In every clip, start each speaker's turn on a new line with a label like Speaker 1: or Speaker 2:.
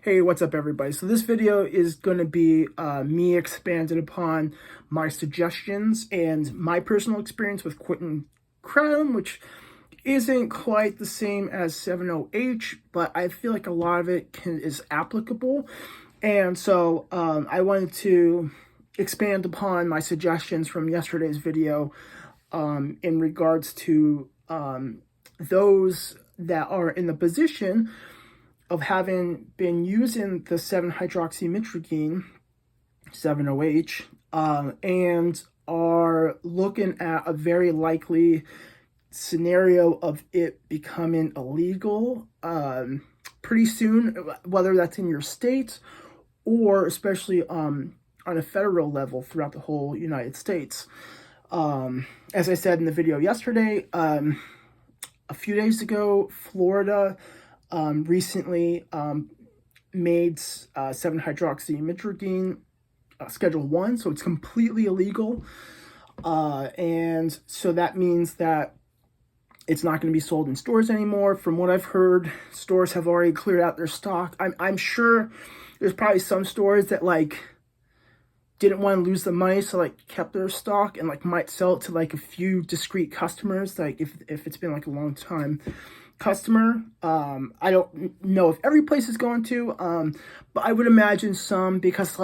Speaker 1: Hey, what's up everybody? So this video is going to be me expanded upon my suggestions and my personal experience with quitting Kratom, which isn't quite the same as 7-OH, but I feel like a lot of it is applicable. And so I wanted to expand upon my suggestions from yesterday's video in regards to those that are in the position of having been using the 7-hydroxymitragine, 7-OH, and are looking at a very likely scenario of it becoming illegal pretty soon, whether that's in your state or especially on a federal level throughout the whole United States. As I said in the video yesterday, a few days ago, Florida recently made 7-hydroxymitragine Schedule 1, so it's completely illegal. And so that means that it's not going to be sold in stores anymore. From what I've heard, stores have already cleared out their stock. I'm sure there's probably some stores that didn't want to lose the money, so kept their stock and might sell it to a few discrete customers, if it's been a long time customer. I don't know if every place is going to, but I would imagine some, because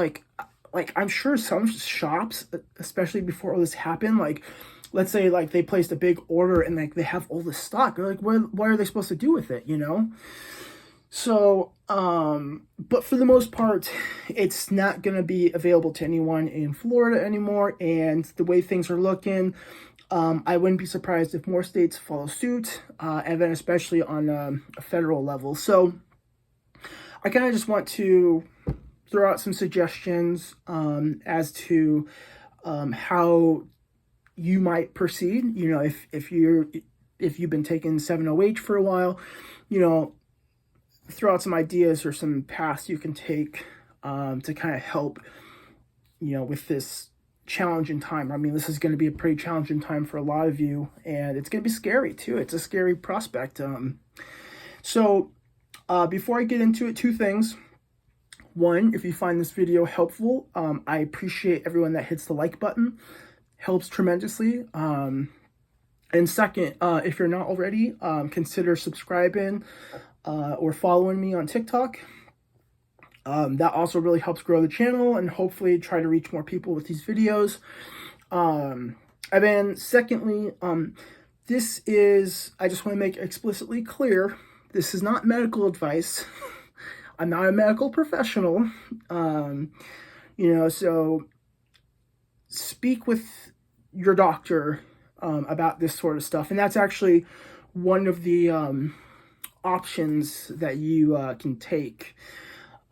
Speaker 1: I'm sure some shops, especially before all this happened, let's say they placed a big order and they have all this stock, they're what are they supposed to do with it, So but for the most part, it's not going to be available to anyone in Florida anymore, and the way things are looking, I wouldn't be surprised if more states follow suit, and then especially on a federal level. So I kind of just want to throw out some suggestions as to how you might proceed. If you've been taking 7-OH for a while, throw out some ideas or some paths you can take to kind of help, with this challenging time. I mean, this is going to be a pretty challenging time for a lot of you, and it's going to be scary too. It's a scary prospect. So before I get into it, two things. One, if you find this video helpful, I appreciate everyone that hits the like button. Helps tremendously. And second, if you're not already, consider subscribing or following me on TikTok. That also really helps grow the channel and hopefully try to reach more people with these videos. And then secondly, I just want to make explicitly clear, this is not medical advice. I'm not a medical professional. So speak with your doctor about this sort of stuff. And that's actually one of the options that you can take.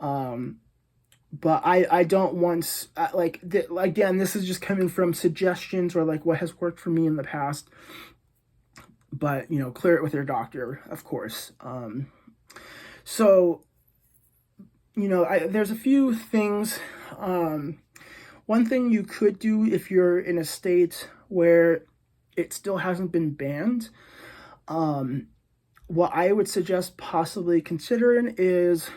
Speaker 1: But I don't want, again, this is just coming from suggestions or what has worked for me in the past. But, clear it with your doctor, of course. So, there's a few things. One thing you could do if you're in a state where it still hasn't been banned, what I would suggest possibly considering is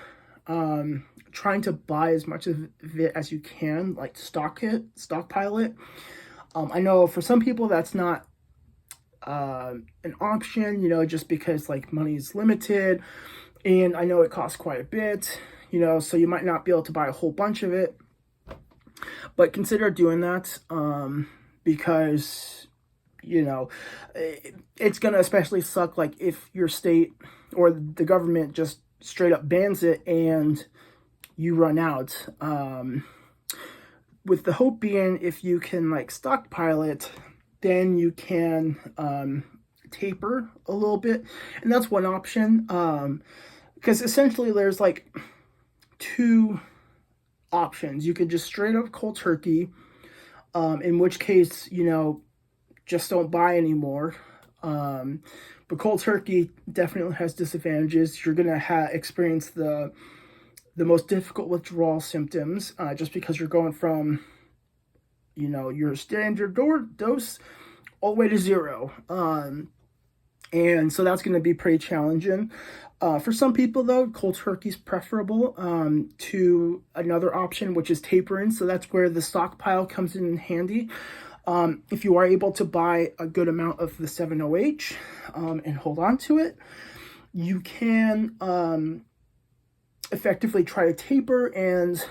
Speaker 1: trying to buy as much of it as you can, stockpile it. I know for some people that's not an option, just because money is limited, and I know it costs quite a bit, so you might not be able to buy a whole bunch of it. But consider doing that, because, it's going to especially suck, if your state or the government just straight up bans it and you run out. With the hope being, if you can, stockpile it, then you can taper a little bit. And that's one option, because essentially there's, two options. You could just straight up cold turkey, in which case, just don't buy anymore. But cold turkey definitely has disadvantages. You're gonna experience the most difficult withdrawal symptoms, just because you're going from your standard dose all the way to 0, and so that's going to be pretty challenging. For some people, though, cold turkey is preferable to another option, which is tapering. So that's where the stockpile comes in handy. If you are able to buy a good amount of the 7-OH and hold on to it, you can effectively try to taper and,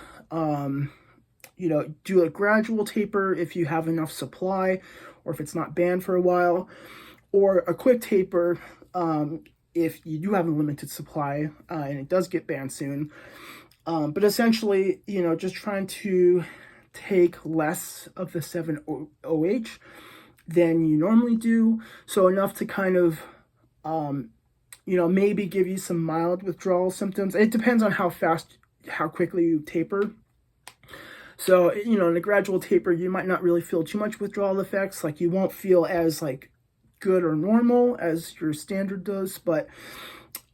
Speaker 1: do a gradual taper if you have enough supply or if it's not banned for a while, or a quick taper if you do have a limited supply and it does get banned soon. But essentially, just trying to take less of the 7-OH than you normally do. So enough to kind of, maybe give you some mild withdrawal symptoms. It depends on how quickly you taper. So, in a gradual taper, you might not really feel too much withdrawal effects. Like, you won't feel as, good or normal as your standard does, but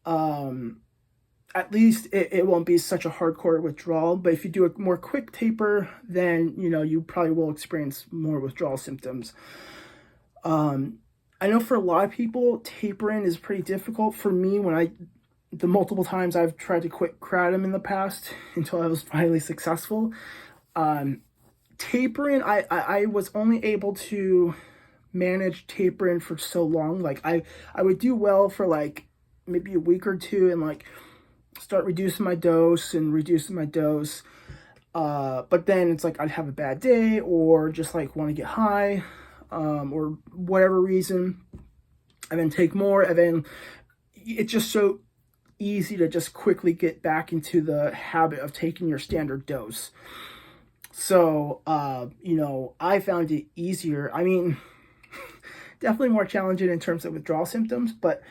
Speaker 1: at least it won't be such a hardcore withdrawal. But if you do a more quick taper, then, you probably will experience more withdrawal symptoms. I know for a lot of people, tapering is pretty difficult. For me, the multiple times I've tried to quit Kratom in the past until I was finally successful, tapering, I was only able to manage tapering for so long. I would do well for maybe a week or two and start reducing my dose. But then it's I'd have a bad day or just want to get high, or whatever reason, and then take more, and then it's just so easy to just quickly get back into the habit of taking your standard dose. So, I found it easier. I mean, definitely more challenging in terms of withdrawal symptoms, but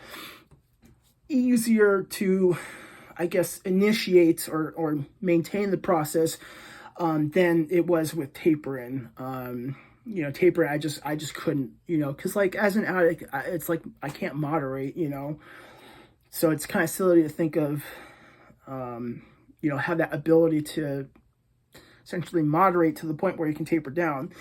Speaker 1: easier to, I guess, initiate or maintain the process than it was with tapering. Tapering, I just couldn't, because as an addict, it's I can't moderate, so it's kind of silly to think of, have that ability to essentially moderate to the point where you can taper down.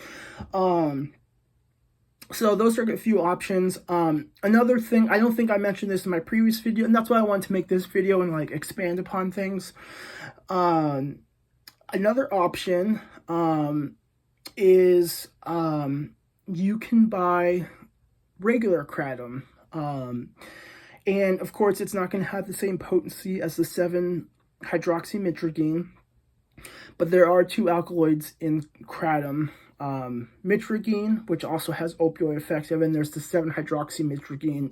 Speaker 1: So those are a few options. Another thing, I don't think I mentioned this in my previous video, and that's why I wanted to make this video and expand upon things. Another option is you can buy regular Kratom. And of course, it's not going to have the same potency as the 7-hydroxymitragine, but there are two alkaloids in Kratom. Mitragine, which also has opioid effects, and then there's the 7-hydroxymitragine,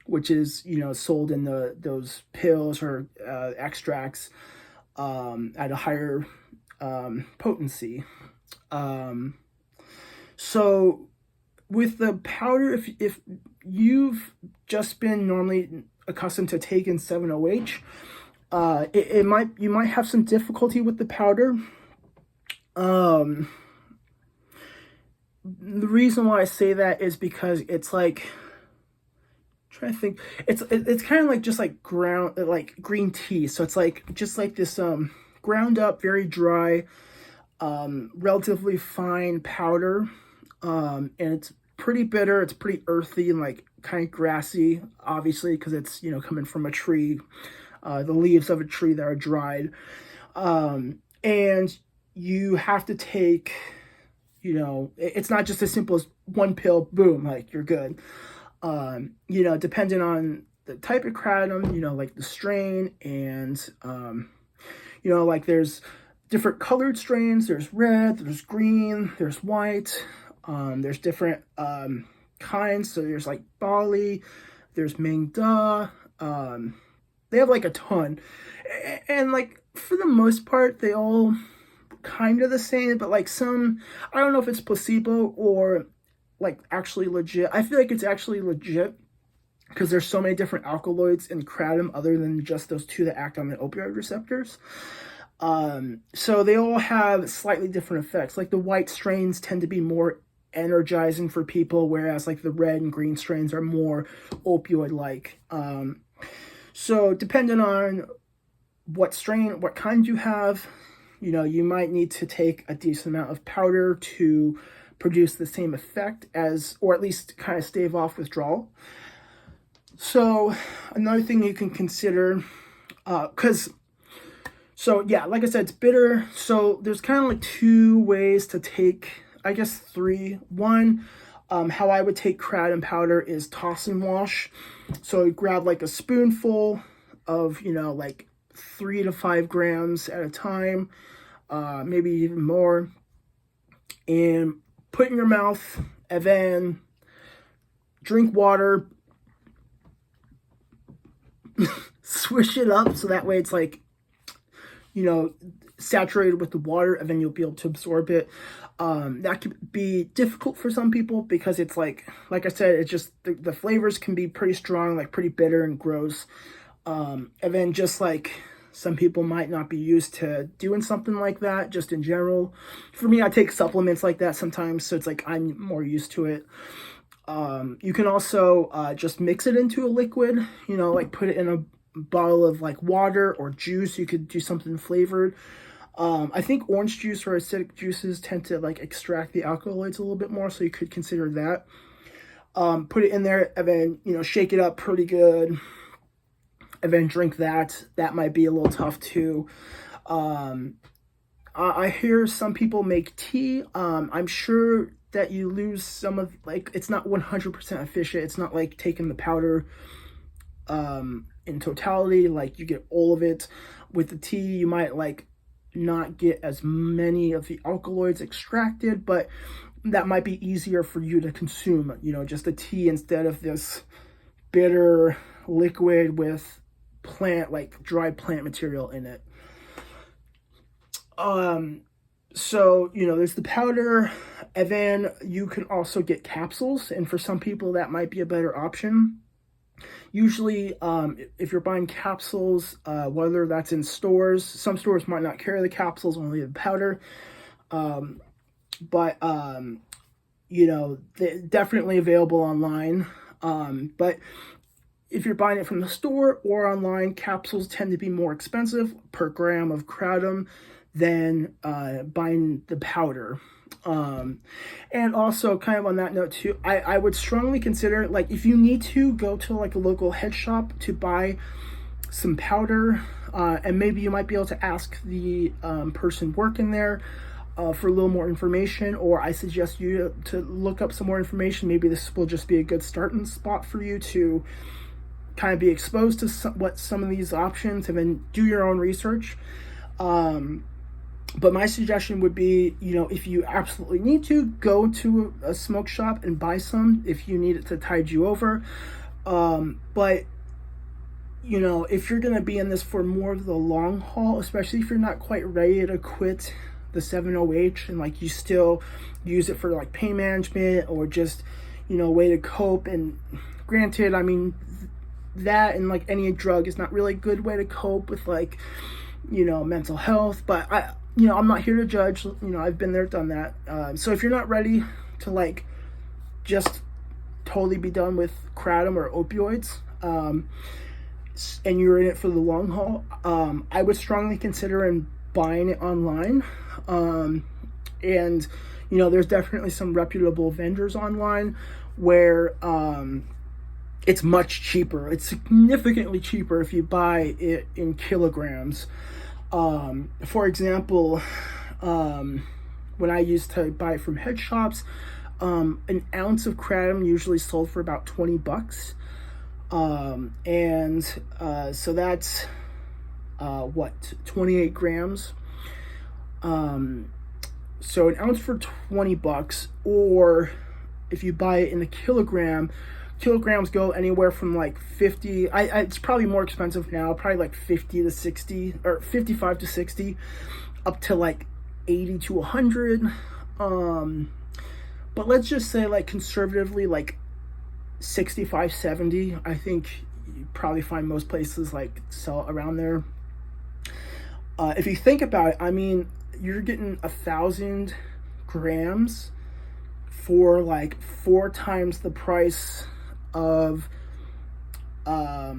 Speaker 1: which is sold in those pills or extracts at a higher potency. So with the powder, if you've just been normally accustomed to taking 7-OH, you might have some difficulty with the powder. The reason why I say that is because it's trying to think, it's kind of just ground, green tea. So it's just this ground up, very dry, relatively fine powder, and it's pretty bitter. It's pretty earthy and kind of grassy, obviously, because it's coming from a tree, the leaves of a tree that are dried, and you have to take, it's not just as simple as one pill, boom, you're good. Depending on the type of Kratom, the strain, and there's different colored strains. There's red, there's green, there's white, there's different kinds. So there's Bali, there's Mengda, they have a ton, and for the most part they all kind of the same, but some, I don't know if it's placebo or actually legit. I feel it's actually legit because there's so many different alkaloids in Kratom other than just those two that act on the opioid receptors. So they all have slightly different effects. The white strains tend to be more energizing for people, whereas the red and green strains are more opioid-like. So depending on what strain, what kind you have, you might need to take a decent amount of powder to produce the same effect as, or at least kind of stave off withdrawal. So another thing you can consider, so yeah, like I said, it's bitter. So there's kind of like two ways to take, I guess three. One, how I would take kratom powder is toss and wash. So you grab like a spoonful of, like 3 to 5 grams at a time, maybe even more, and put in your mouth, and then drink water, swish it up so that way it's like, saturated with the water, and then you'll be able to absorb it. That could be difficult for some people because it's like I said, it's just the flavors can be pretty strong, like pretty bitter and gross. And then just like some people might not be used to doing something like that, just in general. For me, I take supplements like that sometimes, so it's like I'm more used to it. You can also just mix it into a liquid, like put it in a bottle of like water or juice. You could do something flavored. I think orange juice or acidic juices tend to like extract the alkaloids a little bit more, so you could consider that. Put it in there and then, shake it up pretty good and then drink that. That might be a little tough too. I hear some people make tea. I'm sure that you lose some of, like, it's not 100% efficient. It's not like taking the powder in totality, like you get all of it. With the tea, you might like not get as many of the alkaloids extracted, but that might be easier for you to consume, just the tea instead of this bitter liquid with like dry plant material in it. So, there's the powder, and then you can also get capsules, and for some people that might be a better option. Usually, if you're buying capsules, whether that's in stores, some stores might not carry the capsules, only the powder. But they're definitely available online. But if you're buying it from the store or online, capsules tend to be more expensive per gram of kratom than buying the powder. And also, kind of on that note too, I would strongly consider, like, if you need to go to like a local head shop to buy some powder, and maybe you might be able to ask the person working there for a little more information, or I suggest you to look up some more information. Maybe this will just be a good starting spot for you to kind of be exposed to some of these options, and then do your own research. But my suggestion would be, if you absolutely need to, go to a smoke shop and buy some if you need it to tide you over. But, if you're going to be in this for more of the long haul, especially if you're not quite ready to quit the 7-OH and like you still use it for like pain management or just, way to cope. And granted, I mean, that and like any drug is not really a good way to cope with like, mental health, but I'm not here to judge. I've been there, done that. So if you're not ready to like just totally be done with kratom or opioids, and you're in it for the long haul, I would strongly consider buying it online. And there's definitely some reputable vendors online where it's much cheaper. It's significantly cheaper if you buy it in kilograms. For example, when I used to buy it from head shops, an ounce of kratom usually sold for about $20. So that's 28 grams. So an ounce for $20, or if you buy it in a kilogram, kilograms go anywhere from like 50. It's probably more expensive now, probably like 50 to 60, or 55 to 60, up to like 80 to 100. But let's just say, like, conservatively, like 65, 70. I think you probably find most places like sell around there. If you think about it, I mean, you're getting 1,000 grams for like 4 times the price of 4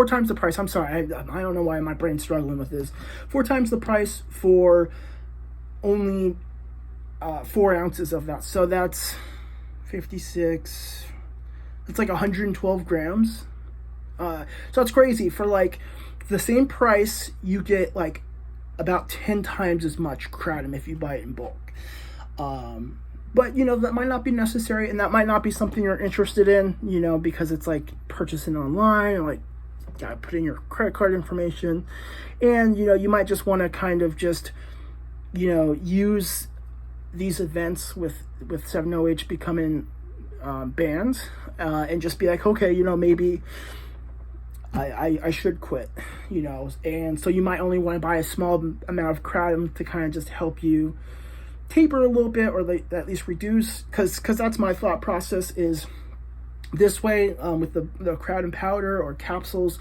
Speaker 1: times the price. I'm sorry, I don't know why my brain's struggling with this. 4 times the price for only 4 ounces of that. So that's 56, it's like 112 grams. So it's crazy. For like the same price, you get like about 10 times as much kratom if you buy it in bulk. But you know, that might not be necessary, and that might not be something you're interested in, you know, because it's like purchasing online, or like you gotta put in your credit card information, and you know, you might just want to kind of just, you know, use these events with 7-OH becoming banned, and just be like, okay, you know, maybe I should quit, you know. And so you might only want to buy a small amount of kratom to kind of just help you taper a little bit, or like at least reduce, because that's my thought process, is this way, with the kratom powder or capsules,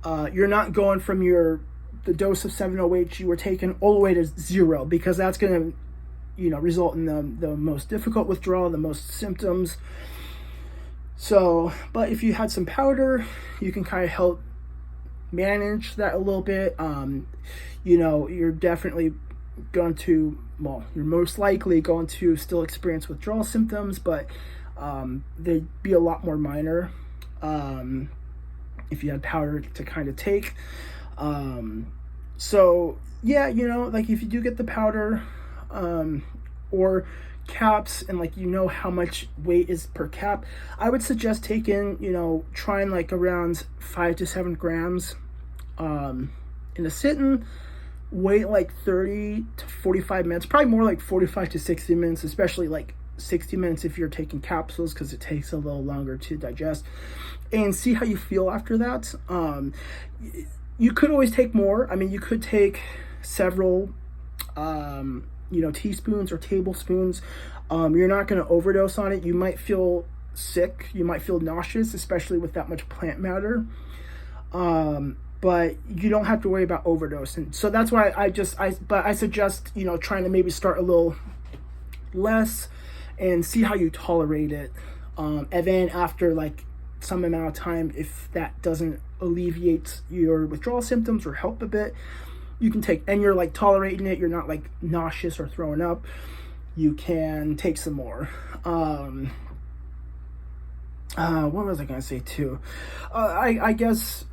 Speaker 1: you're not going from the dose of 7-OH you were taking all the way to 0, because that's going to, you know, result in the most difficult withdrawal, the most symptoms. So, but if you had some powder, you can kind of help manage that a little bit. You know, you're definitely going to, well, you're most likely going to still experience withdrawal symptoms, but they'd be a lot more minor if you had powder to kind of take. So yeah, you know, like if you do get the powder or caps, and like, you know how much weight is per cap, I would suggest taking, you know, trying like around 5 to 7 grams in a sitting. Wait like 30 to 45 minutes, probably more like 45 to 60 minutes, especially like 60 minutes if you're taking capsules, because it takes a little longer to digest, and see how you feel after that. You could always take more. I mean, you could take several you know, teaspoons or tablespoons. You're not going to overdose on it. You might feel sick, you might feel nauseous, especially with that much plant matter, but you don't have to worry about overdosing. So that's why I suggest, you know, trying to maybe start a little less and see how you tolerate it, and then after like some amount of time, if that doesn't alleviate your withdrawal symptoms or help a bit, you can take, and you're like tolerating it, you're not like nauseous or throwing up, you can take some more. What was I gonna say too? I guess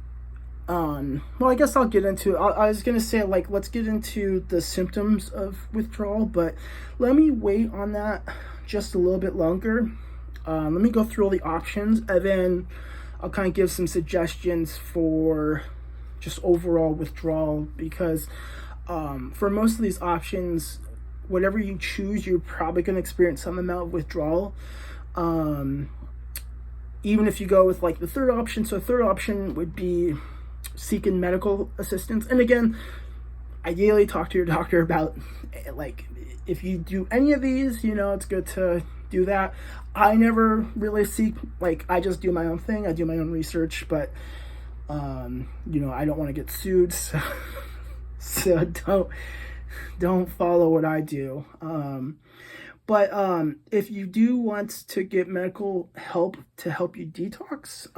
Speaker 1: well, I guess I'll get into, I was gonna say, like, let's get into the symptoms of withdrawal, but let me wait on that just a little bit longer. Let me go through all the options, and then I'll kind of give some suggestions for just overall withdrawal, because for most of these options, whatever you choose, you're probably going to experience some amount of withdrawal, even if you go with like the third option. So third option would be seeking medical assistance, and again, ideally talk to your doctor about, like, if you do any of these, you know, it's good to do that. I never really seek, like, I just do my own thing, I do my own research, but you know, I don't want to get sued, so don't follow what I do. But if you do want to get medical help to help you detox,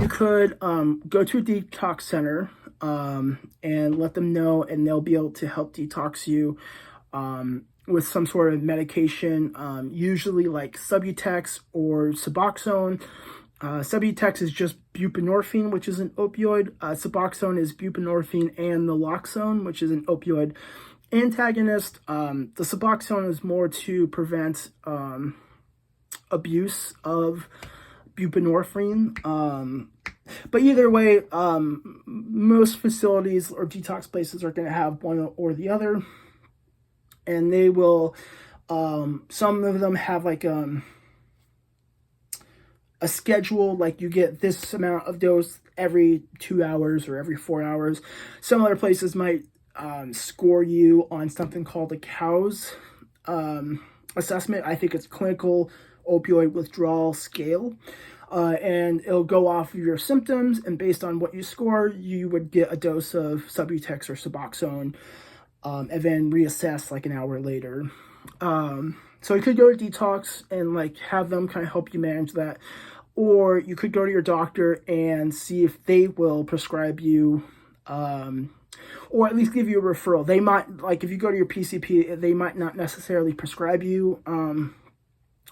Speaker 1: you could go to a detox center and let them know, and they'll be able to help detox you with some sort of medication, usually like Subutex or Suboxone. Subutex is just buprenorphine, which is an opioid. Suboxone is buprenorphine and naloxone, which is an opioid antagonist. The Suboxone is more to prevent abuse of buprenorphine. But either way, most facilities or detox places are going to have one or the other, and they will, some of them have like a schedule, like you get this amount of dose every 2 hours or every 4 hours. Some other places might score you on something called a COWS assessment. I think it's Clinical Opioid Withdrawal Scale. And it'll go off of your symptoms, and based on what you score, you would get a dose of Subutex or Suboxone, and then reassess like an hour later. So you could go to detox and like have them kind of help you manage that, or you could go to your doctor and see if they will prescribe you or at least give you a referral. They might, like if you go to your PCP, they might not necessarily prescribe you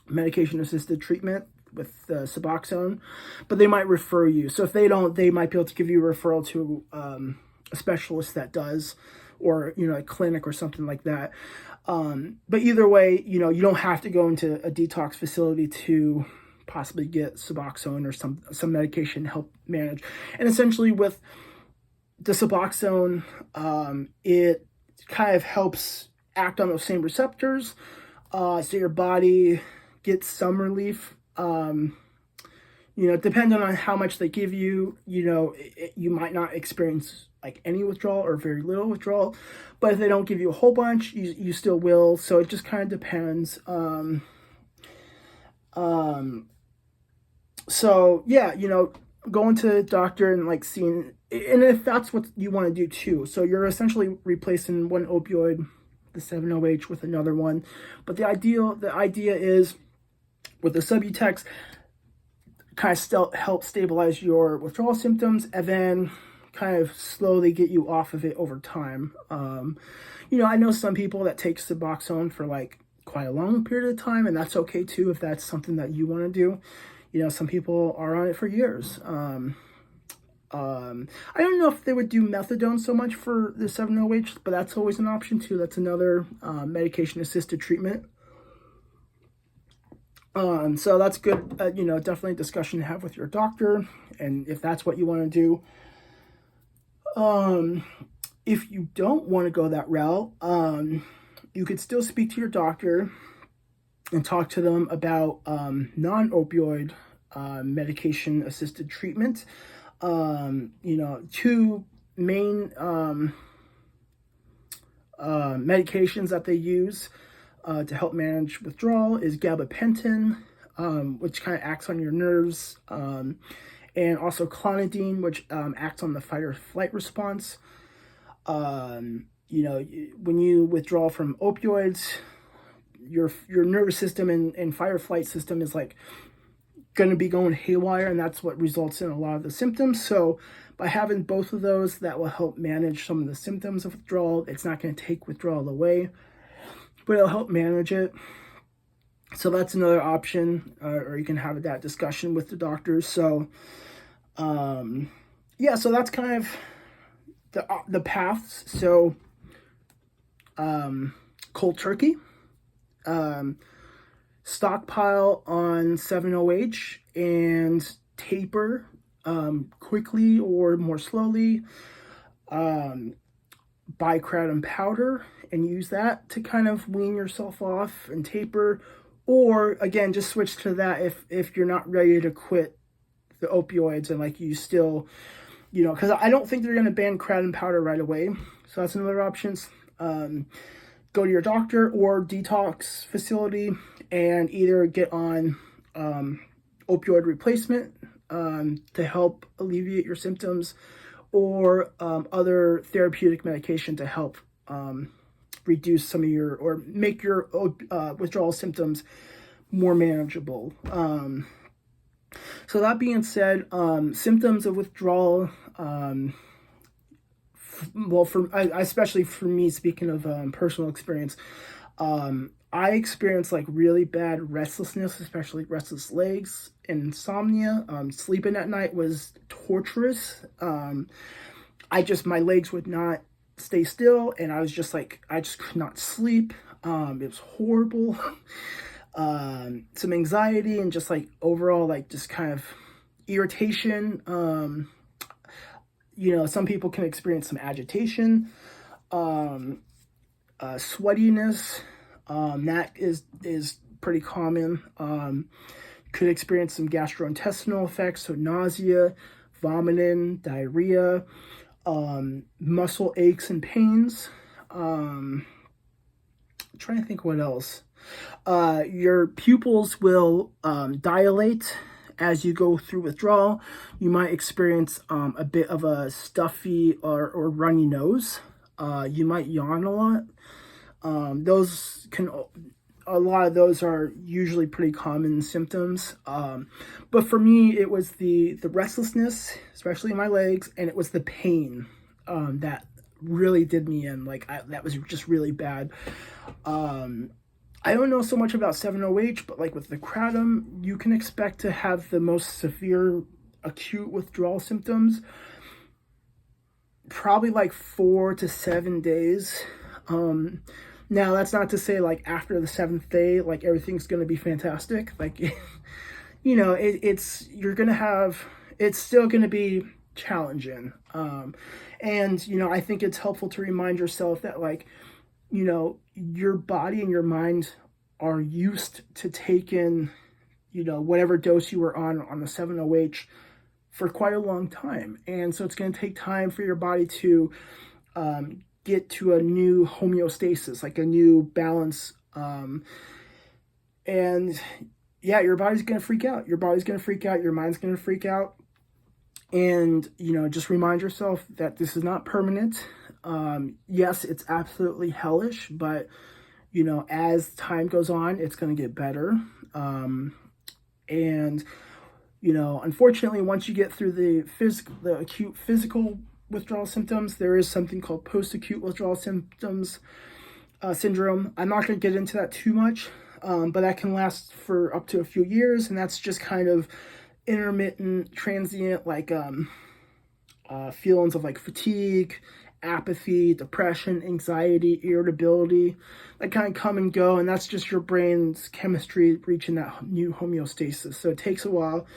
Speaker 1: medication-assisted treatment with Suboxone, but they might refer you. So if they don't, they might be able to give you a referral to a specialist that does, or, you know, a clinic or something like that. But either way, you know, you don't have to go into a detox facility to possibly get Suboxone or some medication to help manage. And essentially with the Suboxone, it kind of helps act on those same receptors, so your body gets some relief. You know, depending on how much they give you, you know, you might not experience like any withdrawal or very little withdrawal, but if they don't give you a whole bunch, you still will. So it just kind of depends. So yeah, you know, going to the doctor and like seeing, and if that's what you want to do too. So you're essentially replacing one opioid, the 7-OH, with another one. But the idea is with the Subutex, kind of still help stabilize your withdrawal symptoms and then kind of slowly get you off of it over time. You know, I know some people that take Suboxone for like quite a long period of time, and that's okay too if that's something that you want to do. You know, some people are on it for years. I don't know if they would do methadone so much for the 7-OH, but that's always an option too. That's another medication-assisted treatment. So that's good, you know, definitely a discussion to have with your doctor, and if that's what you want to do. If you don't want to go that route, you could still speak to your doctor and talk to them about non-opioid medication-assisted treatment. You know, two main medications that they use to help manage withdrawal is gabapentin, which kind of acts on your nerves, and also clonidine, which acts on the fight or flight response. You know, when you withdraw from opioids, your nervous system and fight or flight system is like going to be going haywire, and that's what results in a lot of the symptoms. So by having both of those, that will help manage some of the symptoms of withdrawal. It's not going to take withdrawal away, but it'll help manage it. So that's another option, or you can have that discussion with the doctors. So yeah, so that's kind of the paths. So cold turkey, stockpile on 7-OH, and taper quickly or more slowly. Buy Kratom powder and use that to kind of wean yourself off and taper. Or again, just switch to that if you're not ready to quit the opioids and like you still, you know, because I don't think they're going to ban Kratom powder right away. So that's another option. Go to your doctor or detox facility and either get on opioid replacement to help alleviate your symptoms, or other therapeutic medication to help reduce some of your, or make your withdrawal symptoms more manageable. So that being said, symptoms of withdrawal, well, especially for me, speaking of personal experience, I experienced like really bad restlessness, especially restless legs and insomnia. Sleeping at night was torturous. My legs would not stay still, and I just could not sleep. It was horrible. Some anxiety and just like overall, like just kind of irritation. You know, some people can experience some agitation, sweatiness. That is pretty common. Could experience some gastrointestinal effects, so nausea, vomiting, diarrhea, muscle aches and pains. I'm trying to think what else. Your pupils will dilate as you go through withdrawal. You might experience a bit of a stuffy or runny nose. You might yawn a lot. A lot of those are usually pretty common symptoms. But for me, it was the restlessness, especially in my legs, and it was the pain that really did me in. Like, that was just really bad. I don't know so much about 7-OH, but like with the Kratom, you can expect to have the most severe acute withdrawal symptoms probably like 4 to 7 days. Now that's not to say like after the 7th day, like everything's going to be fantastic. Like, you know, it's still going to be challenging. And, you know, I think it's helpful to remind yourself that, like, you know, your body and your mind are used to taking, you know, whatever dose you were on the 7-OH for quite a long time. And so it's going to take time for your body to get to a new homeostasis, like a new balance. And yeah, your body's going to freak out. Your body's going to freak out. Your mind's going to freak out. And, you know, just remind yourself that this is not permanent. Yes, it's absolutely hellish, but, you know, as time goes on, it's going to get better. And, you know, unfortunately, once you get through the acute physical withdrawal symptoms, there is something called post-acute withdrawal symptoms syndrome. I'm not going to get into that too much, but that can last for up to a few years, and that's just kind of intermittent, transient, like feelings of like fatigue, apathy, depression, anxiety, irritability that kind of come and go, and that's just your brain's chemistry reaching that new homeostasis. So it takes a while.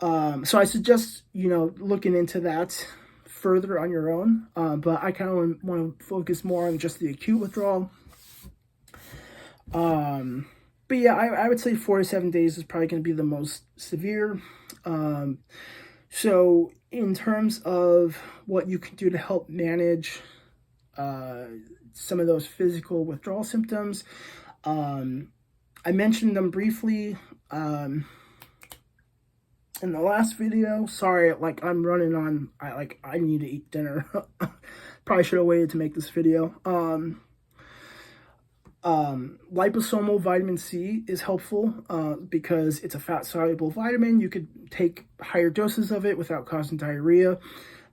Speaker 1: So I suggest, you know, looking into that further on your own, but I kind of want to focus more on just the acute withdrawal. But yeah, I would say 4 to 7 days is probably going to be the most severe. So in terms of what you can do to help manage some of those physical withdrawal symptoms, I mentioned them briefly in the last video. Sorry, like I'm running on, I need to eat dinner. Probably should have waited to make this video. Liposomal vitamin C is helpful because it's a fat-soluble vitamin. You could take higher doses of it without causing diarrhea.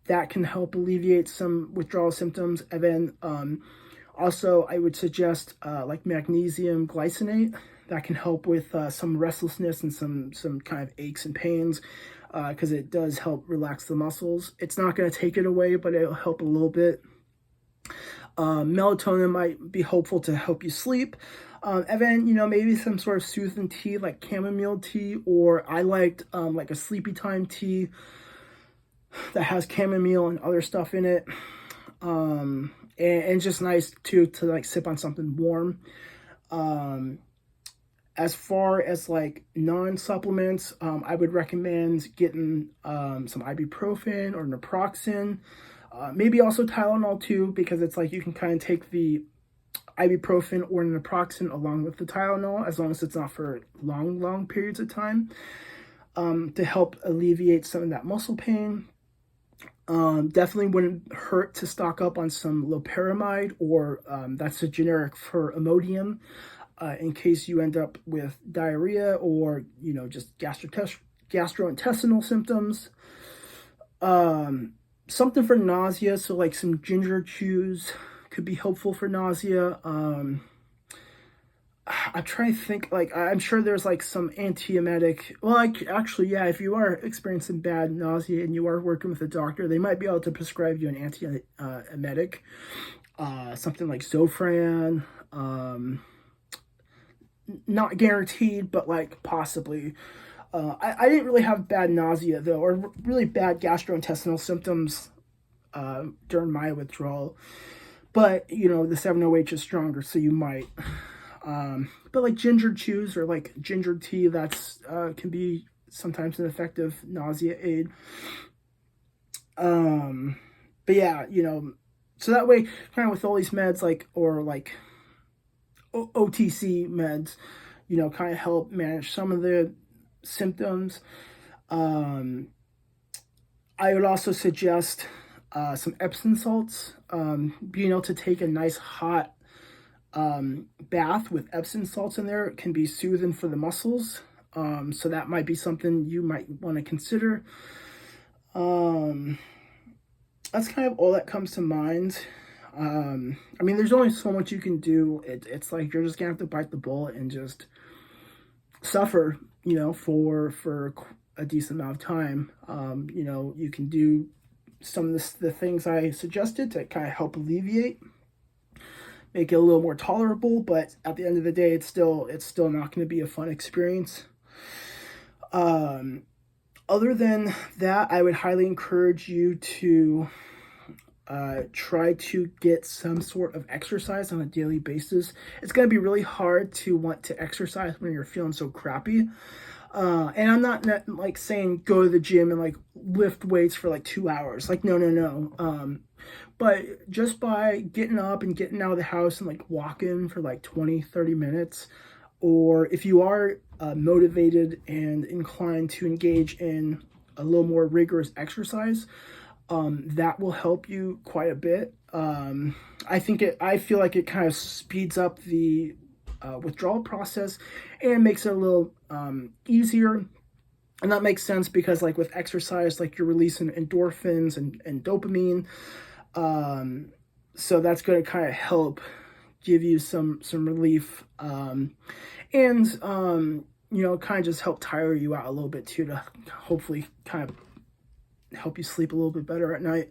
Speaker 1: That can help alleviate some withdrawal symptoms. And then also, I would suggest like magnesium glycinate. That can help with some restlessness and some kind of aches and pains because it does help relax the muscles. It's not going to take it away, but it'll help a little bit. Melatonin might be helpful to help you sleep. And then, you know, maybe some sort of soothing tea like chamomile tea, or I liked like a sleepy time tea that has chamomile and other stuff in it. And just nice too to like sip on something warm. As far as like non-supplements, I would recommend getting some ibuprofen or naproxen. Maybe also Tylenol too, because it's like you can kind of take the ibuprofen or naproxen along with the Tylenol, as long as it's not for long periods of time, to help alleviate some of that muscle pain. Definitely wouldn't hurt to stock up on some loperamide, or that's a generic for Imodium, in case you end up with diarrhea or, you know, just gastrointestinal symptoms. Something for nausea, so like some ginger chews could be helpful for nausea. I'm trying to think, like, I'm sure there's like some antiemetic. Well, like, actually, yeah, if you are experiencing bad nausea and you are working with a doctor, they might be able to prescribe you an antiemetic, something like Zofran. Not guaranteed, but like possibly. I didn't really have bad nausea though, or really bad gastrointestinal symptoms during my withdrawal. But, you know, the 7-OH is stronger, so you might. But like ginger chews or like ginger tea, that's can be sometimes an effective nausea aid. But yeah, you know, so that way, kind of with all these meds, like, or like OTC meds, you know, kind of help manage some of the symptoms. I would also suggest some Epsom salts. Being able to take a nice hot bath with Epsom salts in there can be soothing for the muscles. So that might be something you might want to consider. That's kind of all that comes to mind. I mean, there's only so much you can do. It's like you're just gonna have to bite the bullet and just suffer, for a decent amount of time. You can do some of the things I suggested to kind of help alleviate, make it a little more tolerable, but at the end of the day, it's still not going to be a fun experience. Other than that, I would highly encourage you to try to get some sort of exercise on a daily basis. It's going to be really hard to want to exercise when you're feeling so crappy. And I'm not like saying go to the gym and like lift weights for like 2 hours. Like, no. But just by getting up and getting out of the house and like walking for like 20-30 minutes, or if you are motivated and inclined to engage in a little more rigorous exercise, that will help you quite a bit. I feel like it kind of speeds up the withdrawal process and makes it a little easier. And that makes sense because like with exercise, like you're releasing endorphins and dopamine. So that's going to kind of help give you some relief. And kind of just help tire you out a little bit too, to hopefully kind of help you sleep a little bit better at night.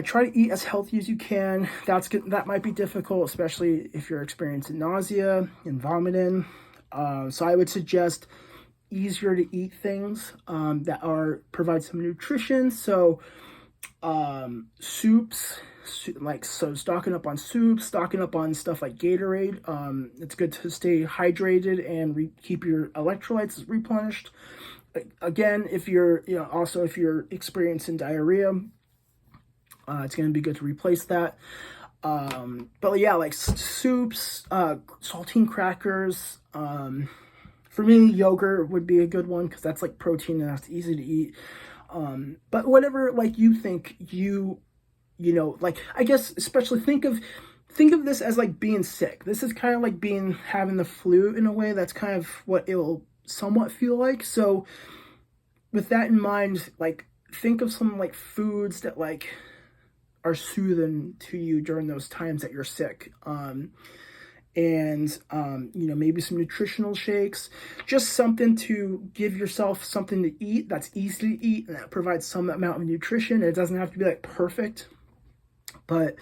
Speaker 1: Try to eat as healthy as you can. That might be difficult, especially if you're experiencing nausea and vomiting. So I would suggest easier to eat things that provide some nutrition. So soups, stocking up on soups, stocking up on stuff like Gatorade. It's good to stay hydrated and keep your electrolytes replenished. Again, if you're experiencing diarrhea, it's going to be good to replace that. But yeah, like soups, saltine crackers. For me, yogurt would be a good one because that's like protein and that's easy to eat. But whatever, like you think like, I guess, especially think of this as like being sick. This is kind of like having the flu in a way. That's kind of what it'll somewhat feel like. So with that in mind, like think of some like foods that like are soothing to you during those times that you're sick. Maybe some nutritional shakes, just something to give yourself something to eat that's easy to eat and that provides some amount of nutrition. It doesn't have to be like perfect, but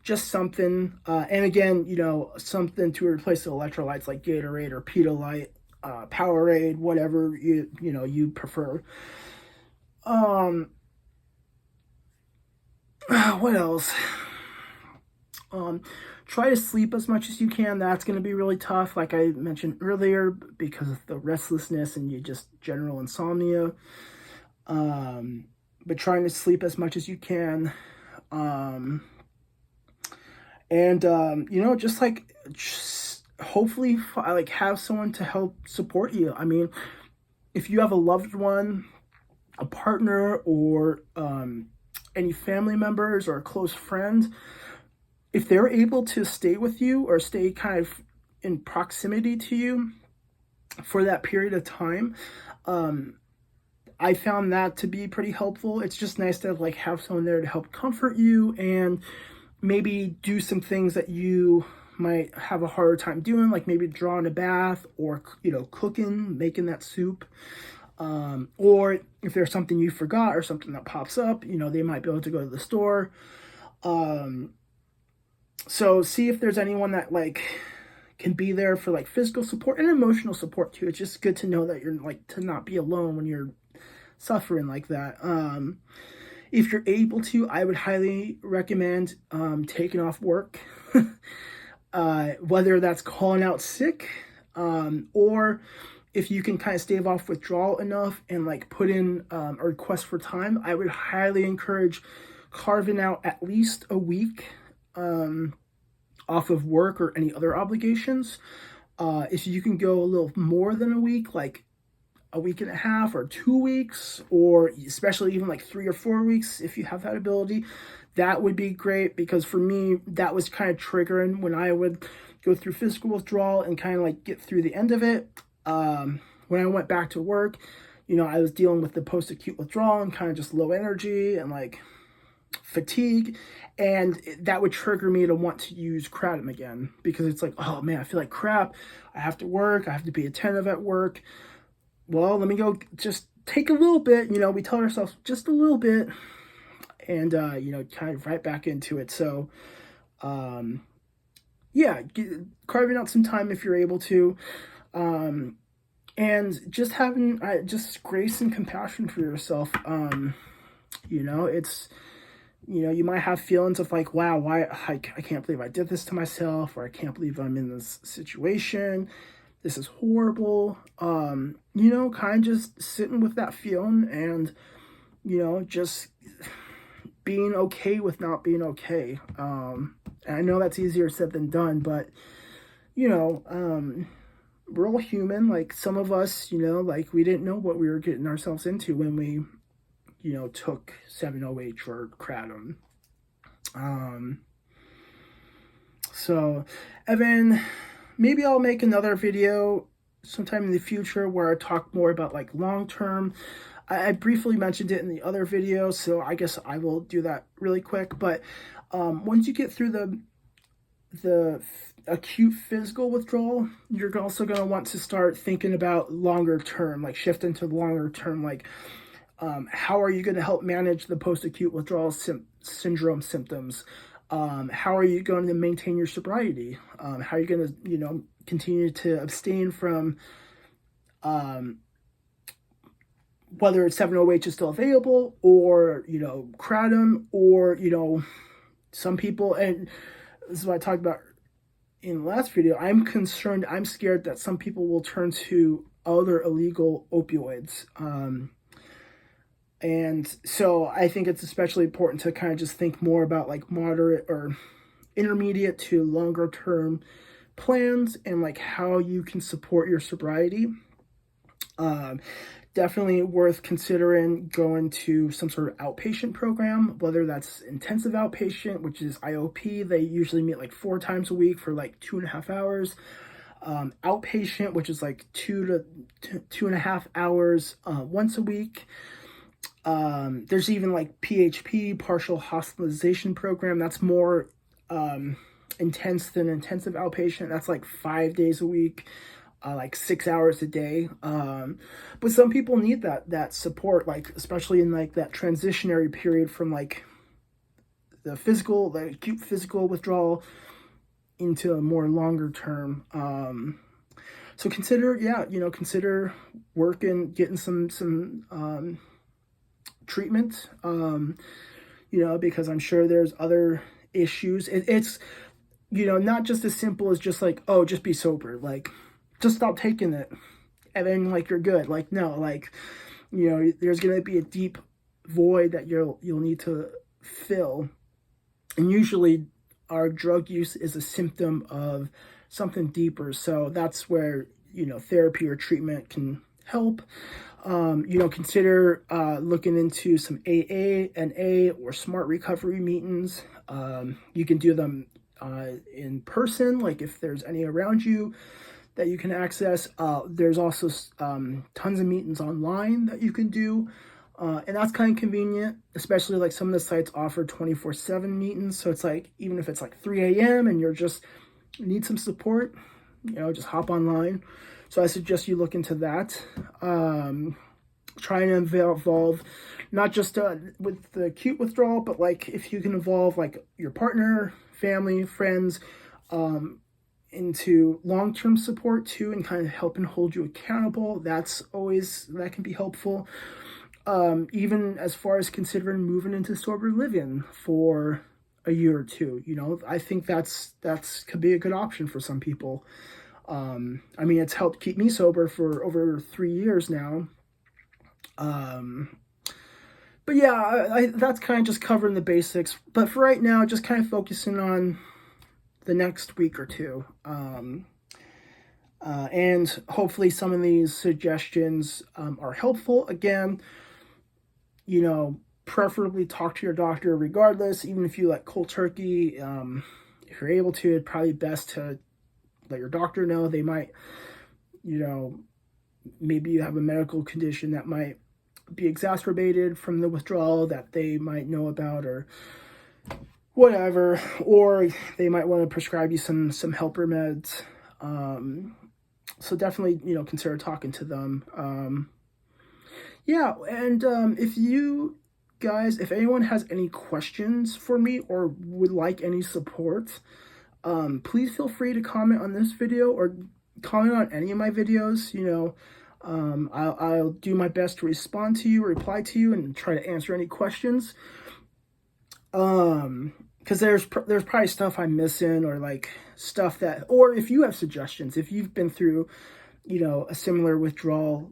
Speaker 1: just something. And again, something to replace the electrolytes like Gatorade or Pedialyte, Powerade, whatever you prefer. What else? Try to sleep as much as you can. That's going to be really tough, like I mentioned earlier, because of the restlessness and just general insomnia. But trying to sleep as much as you can. Just hopefully like have someone to help support you. I mean, if you have a loved one, a partner, or any family members or a close friend, if they're able to stay with you or stay kind of in proximity to you for that period of time, I found that to be pretty helpful. It's just nice to like have someone there to help comfort you and maybe do some things that you might have a harder time doing, like maybe drawing a bath or, cooking, making that soup. Or if there's something you forgot or something that pops up, they might be able to go to the store. So see if there's anyone that like can be there for like physical support and emotional support too. It's just good to know that you're like to not be alone when you're suffering like that. If you're able to, I would highly recommend taking off work, whether that's calling out sick, or if you can kind of stave off withdrawal enough and like put in a request for time, I would highly encourage carving out at least a week off of work or any other obligations. If you can go a little more than a week, like a week and a half or 2 weeks, or especially even like 3 or 4 weeks, if you have that ability, that would be great. Because for me, that was kind of triggering when I would go through physical withdrawal and kind of like get through the end of it. When I went back to work, I was dealing with the post-acute withdrawal and kind of just low energy and like fatigue, and that would trigger me to want to use Kratom again, because it's like, oh man, I feel like crap. I have to work. I have to be attentive at work. Well, let me go just take a little bit. We tell ourselves just a little bit, and kind of right back into it. So yeah, carving out some time if you're able to, and just having just grace and compassion for yourself. It's, you might have feelings of like, wow, why I can't believe I did this to myself, or I can't believe I'm in this situation. This is horrible. Kind of just sitting with that feeling, and, just being okay with not being okay. And I know that's easier said than done, but, we're all human. Like, some of us, like, we didn't know what we were getting ourselves into when we, took 7-OH or Kratom. So, Evan, maybe I'll make another video sometime in the future where I talk more about like long-term. I briefly mentioned it in the other video, so I guess I will do that really quick. But once you get through the acute physical withdrawal, you're also going to want to start thinking about longer term, like shift into longer term, like how are you going to help manage the post-acute withdrawal syndrome symptoms? How are you going to maintain your sobriety? How are you going to, continue to abstain from whether it's 7-OH is still available, or, Kratom, or, some people, and this is what I talked about in the last video, I'm scared that some people will turn to other illegal opioids. And so I think it's especially important to kind of just think more about like moderate or intermediate to longer term plans, and like how you can support your sobriety. Definitely worth considering going to some sort of outpatient program, whether that's intensive outpatient, which is IOP. They usually meet like 4 times a week for like 2.5 hours. Outpatient, which is like 2 to 2.5 hours once a week. There's even like PHP, partial hospitalization program. That's more intense than intensive outpatient. That's like 5 days a week, like 6 hours a day. But some people need that support, like especially in like that transitionary period from like the acute physical withdrawal into a more longer term. So consider getting some treatment, because I'm sure there's other issues. It's not just as simple as just like, oh, just be sober, like just stop taking it and then like you're good. Like, no, like, there's gonna be a deep void that you'll need to fill, and usually our drug use is a symptom of something deeper. So that's where therapy or treatment can help. Consider looking into some AA, NA, or SMART recovery meetings. You can do them in person, like if there's any around you that you can access. There's also tons of meetings online that you can do, and that's kind of convenient, especially like some of the sites offer 24/7 meetings. So it's like, even if it's like 3 a.m. and you need some support, just hop online. So I suggest you look into that. Trying to involve not just with the acute withdrawal, but like if you can involve like your partner, family, friends, into long-term support too, and kind of help and hold you accountable. That can be helpful. Even as far as considering moving into sober living for a year or two, I think that's could be a good option for some people. It's helped keep me sober for over 3 years now. But yeah, that's kind of just covering the basics. But for right now, just kind of focusing on the next week or two. And hopefully some of these suggestions are helpful. Again, preferably talk to your doctor regardless, even if you like cold turkey. If you're able to, it's probably best to let your doctor know. They might, maybe you have a medical condition that might be exacerbated from the withdrawal that they might know about, or whatever, or they might want to prescribe you some helper meds. So definitely, you know, consider talking to them. Yeah, and if you guys, if anyone has any questions for me or would like any support, please feel free to comment on this video or comment on any of my videos. You know, I'll do my best to respond to you, reply to you, and try to answer any questions. Because there's probably stuff I'm missing, or like stuff that, or if you have suggestions, if you've been through, you know, a similar withdrawal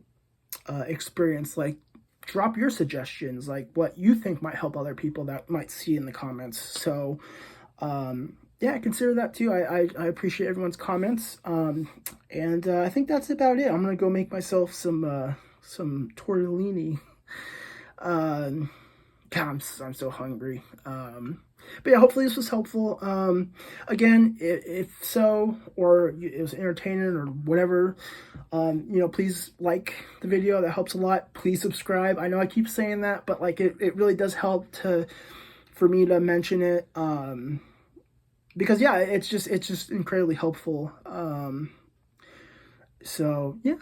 Speaker 1: experience, like drop your suggestions, like what you think might help other people that might see in the comments. So yeah, consider that too. I appreciate everyone's comments. And I think that's about it. I'm gonna go make myself some tortellini. God, I'm so hungry. But yeah, hopefully this was helpful. Again, if so, or it was entertaining or whatever, you know, please like the video. That helps a lot. Please subscribe. I know I keep saying that, but like it really does help for me to mention it. Because yeah, it's just incredibly helpful. So yeah,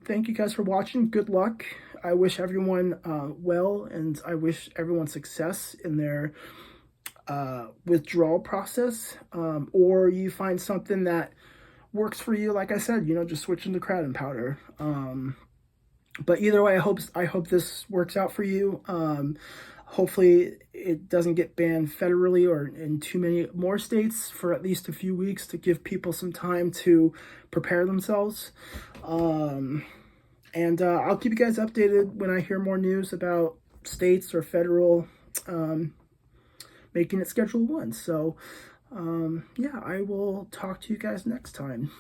Speaker 1: thank you guys for watching. Good luck. I wish everyone well, and I wish everyone success in their withdrawal process, or you find something that works for you. Like I said, you know, just switching to Kratom powder. But either way, I hope this works out for you. Hopefully it doesn't get banned federally or in too many more states for at least a few weeks, to give people some time to prepare themselves. And I'll keep you guys updated when I hear more news about states or federal making it Schedule 1. So yeah, I will talk to you guys next time.